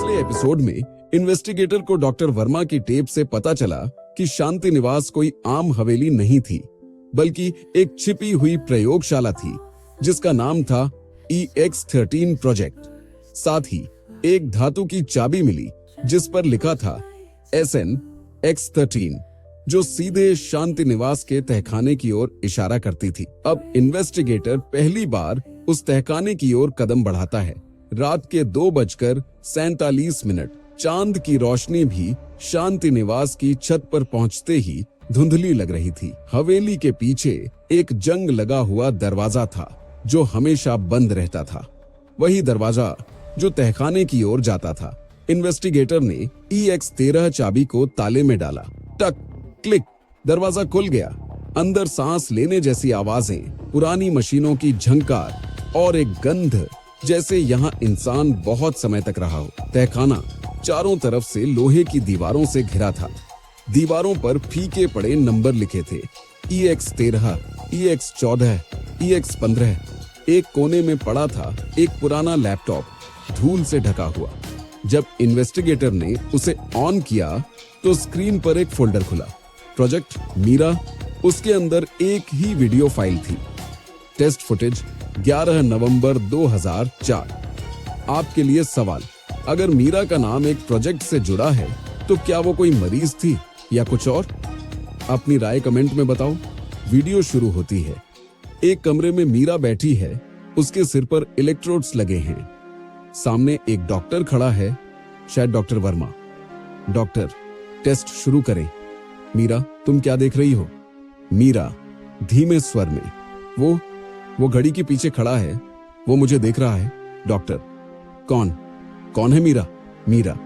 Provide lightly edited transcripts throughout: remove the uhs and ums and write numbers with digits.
पिछले एपिसोड में इन्वेस्टिगेटर को डॉक्टर वर्मा की टेप से पता चला कि शांति निवास कोई आम हवेली नहीं थी, बल्कि एक छिपी हुई प्रयोगशाला थी जिसका नाम था EX13 प्रोजेक्ट। साथ ही एक धातु की चाबी मिली जिस पर लिखा था SN-X13, जो सीधे शांति निवास के तहखाने की ओर इशारा करती थी। अब इन्वेस्टिगेटर पहली बार उस तहखाने की ओर कदम बढ़ाता है। रात के 2:47 चांद की रोशनी भी शांति निवास की छत पर पहुंचते ही धुंधली लग रही थी। हवेली के पीछे एक जंग लगा हुआ दरवाजा था जो हमेशा बंद रहता था, वही दरवाजा जो तहखाने की ओर जाता था। इन्वेस्टिगेटर ने EX13 चाबी को ताले में डाला। टक क्लिक, दरवाजा खुल गया। अंदर सांस लेने जैसी आवाजें, पुरानी मशीनों की झंकार और एक गंध जैसे यहाँ इंसान बहुत समय तक रहा हो। तहखाना चारों तरफ से लोहे की दीवारों से घिरा था। दीवारों पर फीके पड़े नंबर लिखे थे, EX13, EX14, EX15। एक कोने में पड़ा था एक पुराना लैपटॉप, धूल से ढका हुआ। जब इन्वेस्टिगेटर ने उसे ऑन किया तो स्क्रीन पर एक फोल्डर खुला, प्रोजेक्ट मीरा। उसके अंदर एक ही वीडियो फाइल थी, टेस्ट फुटेज 11 नवंबर 2004। आपके लिए सवाल, अगर मीरा का नाम एक प्रोजेक्ट से जुड़ा है तो क्या वो कोई मरीज थी या कुछ और? अपनी राय कमेंट में बताओ। वीडियो शुरू होती है। एक कमरे में मीरा बैठी है, उसके सिर पर इलेक्ट्रोड्स लगे हैं। सामने एक डॉक्टर खड़ा है, शायद डॉक्टर वर्मा। डॉक्टर, टेस्ट शुरू करें। मीरा, तुम क्या देख रही हो? मीरा धीमे स्वर में, वो घड़ी के पीछे खड़ा है, वो मुझे देख रहा है। डॉक्टर, कौन है मीरा? मीरा,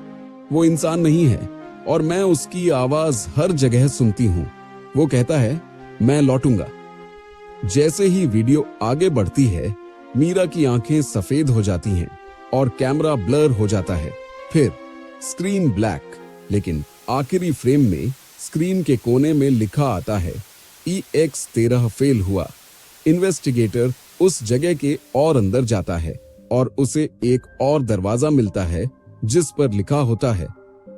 वो इंसान नहीं है और मैं उसकी आवाज हर जगह सुनती हूं। वो कहता है मैं लौटूंगा। जैसे ही वीडियो आगे बढ़ती है, मीरा की आंखें सफेद हो जाती हैं और कैमरा ब्लर हो जाता है। फिर स्क्रीन ब्लैक, लेकिन आखिरी फ्रेम में स्क्रीन के कोने में लिखा आता है EX13 फेल हुआ। इन्वेस्टिगेटर उस जगह के और अंदर जाता है और उसे एक और दरवाजा मिलता है जिस पर लिखा होता है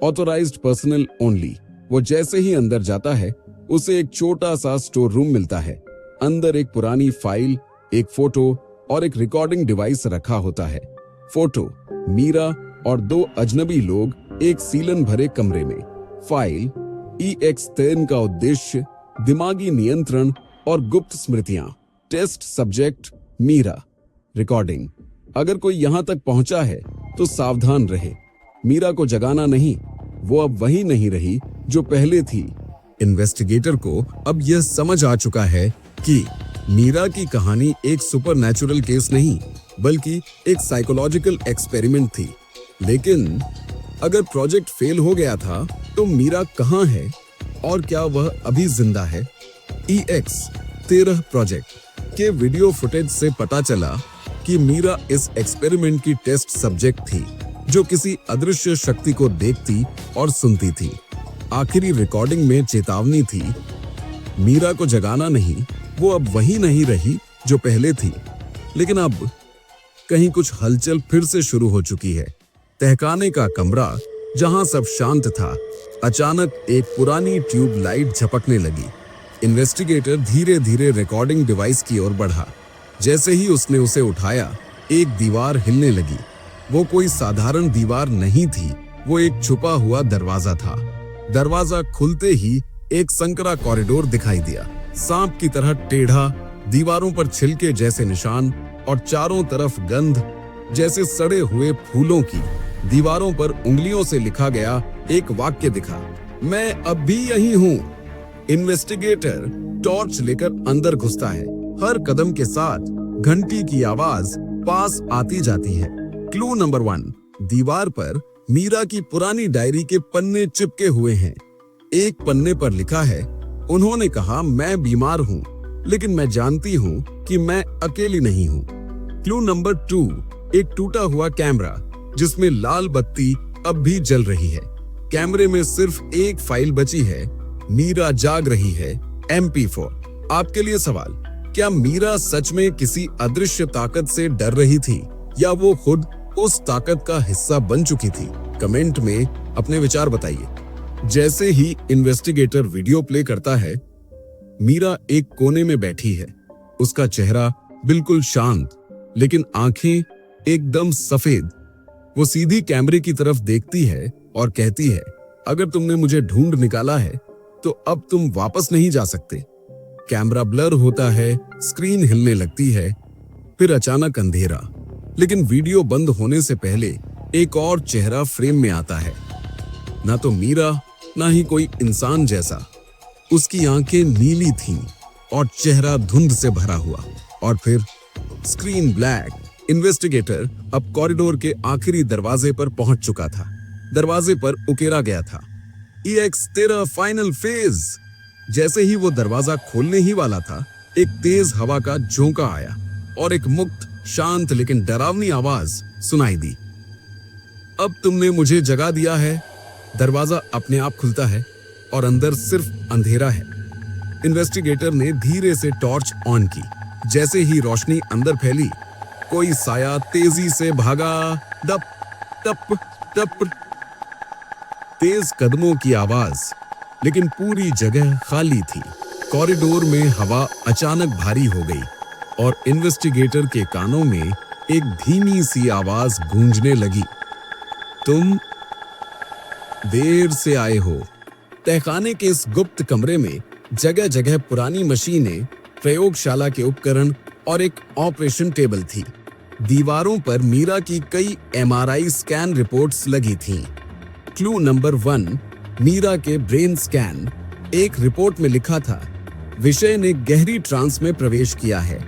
ऑथोराइज्ड पर्सनल ओनली। वो जैसे ही अंदर जाता है, उसे एक छोटा सा स्टोर रूम मिलता है। अंदर एक पुरानी फाइल, एक फोटो और एक रिकॉर्डिंग डिवाइस रखा होता है। फोटो मीरा और 2 अजनबी लोग एक सीलन भरे कमरे में। फाइल EX13 का उद्देश्य दिमागी नियंत्रण और गुप्त स्मृतियां। Test subject Meera. रिकॉर्डिंग, अगर कोई यहां तक पहुंचा है तो सावधान रहे। मीरा को जगाना नहीं, वो अब वही नहीं रही जो पहले थी। इन्वेस्टिगेटर को अब यह समझ आ चुका है कि मीरा की कहानी एक सुपरनैचुरल केस नहीं, बल्कि एक साइकोलॉजिकल एक्सपेरिमेंट थी। लेकिन अगर प्रोजेक्ट फेल हो गया था तो मीरा कहां है और क्या वह अभी जिंदा है? EX13 प्रोजेक्ट के वीडियो फुटेज से पता चला कि मीरा इस एक्सपेरिमेंट की टेस्ट सब्जेक्ट थी जो किसी अदृश्य शक्ति को देखती और सुनती थी। आखिरी रिकॉर्डिंग में चेतावनी थी, मीरा को जगाना नहीं, वो अब वही नहीं रही जो पहले थी। लेकिन अब कहीं कुछ हलचल फिर से शुरू हो चुकी है। तहखाने का कमरा जहां सब शांत था, अचानक एक पुरानी ट्यूब लाइट झपकने लगी। इन्वेस्टिगेटर धीरे धीरे रिकॉर्डिंग डिवाइस की ओर बढ़ा। जैसे ही उसने उसे उठाया, एक दीवार हिलने लगी। वो कोई साधारण दीवार नहीं थी, वो एक छुपा हुआ दरवाजा था। दरवाजा खुलते ही एक संकरा कॉरिडोर दिखाई दिया, सांप की तरह टेढ़ा, दीवारों पर छिलके जैसे निशान और चारों तरफ गंध जैसे सड़े हुए फूलों की। दीवारों पर उंगलियों से लिखा गया एक वाक्य दिखा, मैं अब भी यही हूँ। इन्वेस्टिगेटर टॉर्च लेकर अंदर घुसता है। हर कदम के साथ घंटी की आवाज पास आती जाती है। क्लू नंबर 1, दीवार पर मीरा की पुरानी डायरी के पन्ने चिपके हुए हैं। एक पन्ने पर लिखा है, उन्होंने कहा मैं बीमार हूँ, लेकिन मैं जानती हूँ कि मैं अकेली नहीं हूँ। क्लू नंबर 2, एक टूटा हुआ कैमरा जिसमें लाल बत्ती अब भी जल रही है। कैमरे में सिर्फ एक फाइल बची है, मीरा जाग रही है, MP4। आपके लिए सवाल, क्या मीरा सच में किसी अदृश्य ताकत से डर रही थी या वो खुद उस ताकत का हिस्सा बन चुकी थी? कमेंट में अपने विचार बताइए। जैसे ही इन्वेस्टिगेटर वीडियो प्ले करता है, मीरा एक कोने में बैठी है। उसका चेहरा बिल्कुल शांत, लेकिन आंखें एकदम सफेद। वो सीधी कैमरे की तरफ देखती है और कहती है, अगर तुमने मुझे ढूंढ निकाला है तो अब तुम वापस नहीं जा सकते। कैमरा ब्लर होता है, स्क्रीन हिलने लगती है, फिर अचानक अंधेरा। लेकिन वीडियो बंद होने से पहले एक और चेहरा फ्रेम में आता है। ना तो मीरा, ना ही कोई इंसान जैसा। उसकी आंखें नीली थीं और चेहरा धुंध से भरा हुआ। और फिर स्क्रीन ब्लैक। इन्वेस्टिगेटर अब कॉरिडोर के आखिरी दरवाजे पर पहुंच चुका था। दरवाजे पर उकेरा गया था, EX13 फाइनल फेज। जैसे ही वो दरवाजा खोलने ही वाला था, एक तेज हवा का झोंका आया और एक मुक्त, शांत लेकिन डरावनी आवाज सुनाई दी। अब तुमने मुझे जगा दिया है। दरवाजा अपने आप खुलता है और अंदर सिर्फ अंधेरा है। इन्वेस्टिगेटर ने धीरे से टॉर्च ऑन की। जैसे ही रोशनी अंदर फैली, कोई साया तेजी से भागा। डप टप टप, तेज कदमों की आवाज, लेकिन पूरी जगह खाली थी। कॉरिडोर में हवा अचानक भारी हो गई और इन्वेस्टिगेटर के कानों में एक धीमी सी आवाज गूंजने लगी, तुम देर से आए हो। तहखाने के इस गुप्त कमरे में जगह जगह पुरानी मशीनें, प्रयोगशाला के उपकरण और एक ऑपरेशन टेबल थी। दीवारों पर मीरा की कई MRI स्कैन रिपोर्ट्स लगी थीं। क्लू नंबर 1, मीरा के ब्रेन स्कैन। एक रिपोर्ट में लिखा था, विषय ने गहरी ट्रांस में प्रवेश किया है।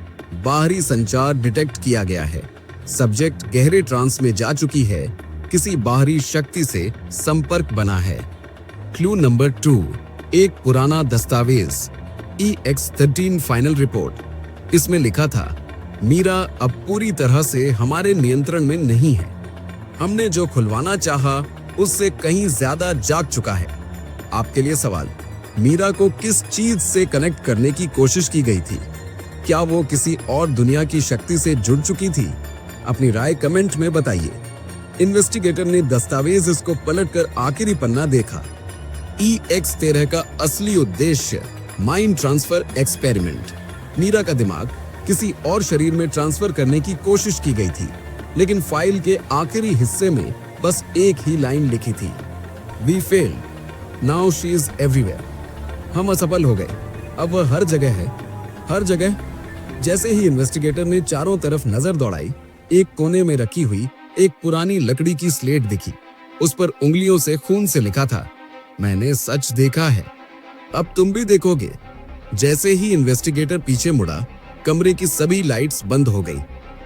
बाहरी संचार डिटेक्ट किया गया है। सब्जेक्ट गहरे ट्रांस में जा चुकी है। किसी बाहरी शक्ति से संपर्क बना है। क्लू नंबर 2, एक पुराना दस्तावेज, EX13 फाइनल रिपोर्ट। इसमें लिखा था, मीरा अब पूरी तरह से हमारे नियंत्रण में नहीं है। हमने जो खुलवाना चाहा उससे कहीं ज्यादा जाग चुका है। आपके लिए सवाल, मीरा को किस चीज से कनेक्ट करने की कोशिश की गई थी? क्या वो किसी और दुनिया की शक्ति से जुड़ चुकी थी? अपनी राय कमेंट में बताइए। इन्वेस्टिगेटर ने दस्तावेज को पलटकर आखिरी पन्ना देखा। EX13 का असली उद्देश्य माइंड ट्रांसफर एक्सपेरिमेंट। मीरा का दिमाग किसी और शरीर में ट्रांसफर करने की कोशिश की गई थी, लेकिन फाइल के आखिरी हिस्से में बस एक ही लाइन लिखी थी, We failed, now she is everywhere। हम असफल हो गए, अब वह हर जगह है, हर जगह। जैसे ही इन्वेस्टिगेटर ने चारों तरफ नजर दौड़ाई, एक कोने में रखी हुई एक पुरानी लकड़ी की स्लेट दिखी। उस पर उंगलियों से खून से लिखा था, मैंने सच देखा है, अब तुम भी देखोगे। जैसे ही इन्वेस्टिगेटर पीछे मुड़ा, कमरे की सभी लाइट्स बंद हो गई।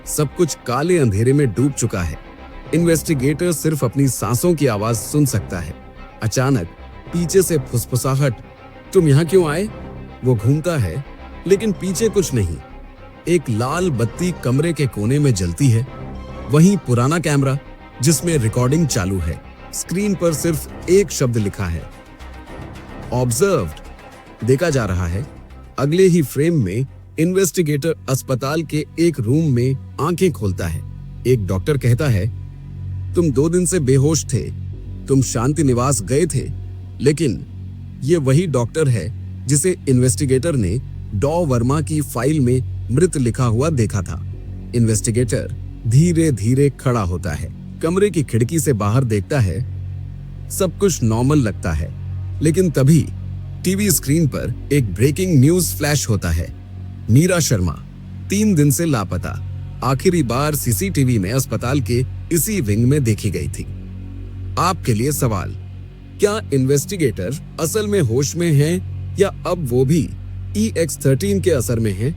सब कुछ काले अंधेरे में डूब चुका है। इन्वेस्टिगेटर सिर्फ अपनी सांसों की आवाज सुन सकता है। अचानक पीछे से फुसफुसाहट, तुम यहाँ क्यों आए? वो घूमता है, लेकिन पीछे कुछ नहीं। एक लाल बत्ती कमरे के कोने में जलती है। वहीं पुराना कैमरा जिसमें रिकॉर्डिंग चालू है। स्क्रीन पर सिर्फ एक शब्द लिखा है, ऑब्जर्व्ड, देखा जा रहा है। अगले ही फ्रेम में इन्वेस्टिगेटर अस्पताल के एक रूम में आंखें खोलता है। एक डॉक्टर कहता है, तुम 2 दिन से बेहोश थे, तुम शांति निवास गए थे। लेकिन ये वही डॉक्टर है जिसे इन्वेस्टिगेटर ने डॉ वर्मा की फाइल में मृत लिखा हुआ देखा था। इन्वेस्टिगेटर धीरे धीरे खड़ा होता है, कमरे की खिड़की से बाहर देखता है। सब कुछ नॉर्मल लगता है, लेकिन तभी टीवी स्क्रीन पर एक ब्रेकिंग न्यूज फ्लैश होता है। मीरा शर्मा 3 दिन से लापता, आखिरी बार CCTV में अस्पताल के इसी विंग में देखी गई थी। आपके लिए सवाल, क्या इन्वेस्टिगेटर असल में होश में है या अब वो भी EX13 के असर में है?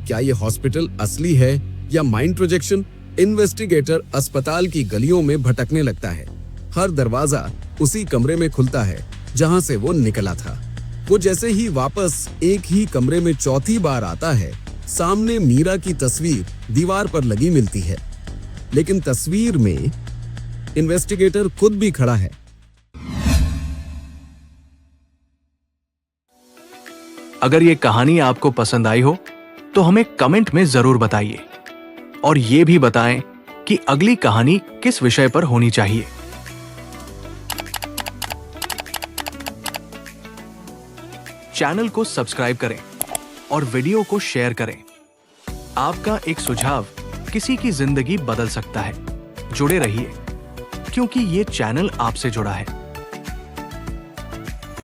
क्या ये हॉस्पिटल असली है या माइंड प्रोजेक्शन? इन्वेस्टिगेटर अस्पताल की गलियों में भटकने लगता है। हर दरवाजा उसी कमरे में खुलता है जहां से वो निकला था। वो जैसे ही वापस एक ही कमरे में चौथी बार आता है, सामने मीरा की तस्वीर दीवार पर लगी मिलती है, लेकिन तस्वीर में इन्वेस्टिगेटर खुद भी खड़ा है। अगर ये कहानी आपको पसंद आई हो तो हमें कमेंट में जरूर बताइए और ये भी बताएं कि अगली कहानी किस विषय पर होनी चाहिए। चैनल को सब्सक्राइब करें और वीडियो को शेयर करें। आपका एक सुझाव किसी की जिंदगी बदल सकता है। जुड़े रहिए, क्योंकि ये चैनल आपसे जुड़ा है।